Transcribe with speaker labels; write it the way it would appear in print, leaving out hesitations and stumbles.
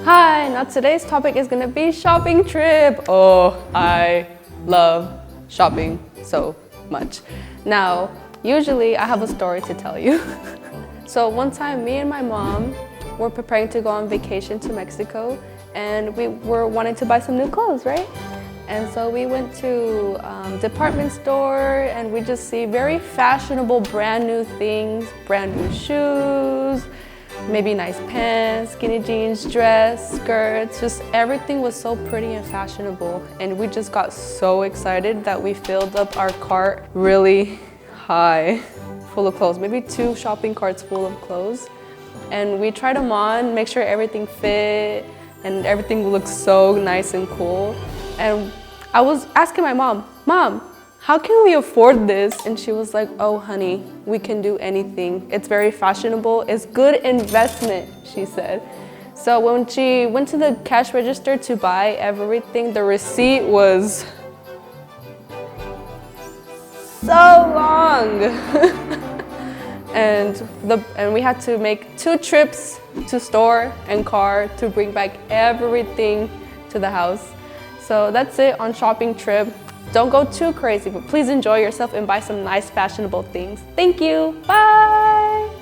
Speaker 1: Hi, now today's topic is gonna be shopping trip. Oh, I love shopping so much. Now, usually I have a story to tell you. So one time, me and my mom were preparing to go on vacation to Mexico, and we were wanting to buy some new clothes, right? And so we went to department store, and we just see very fashionable brand new things, brand new shoes, maybe nice pants, skinny jeans, dress, skirts, just everything was so pretty and fashionable. And we just got so excited that we filled up our cart really high, full of clothes, maybe 2 shopping carts full of clothes. And we tried them on, make sure everything fit and everything looked so nice and cool. And I was asking my mom, how can we afford this? And she was like, oh honey, we can do anything. It's very fashionable, it's good investment, she said. So when she went to the cash register to buy everything, the receipt was so long. and we had to make 2 trips to store and car to bring back everything to the house. So that's it on shopping trip. Don't go too crazy, but please enjoy yourself and buy some nice fashionable things. Thank you, bye!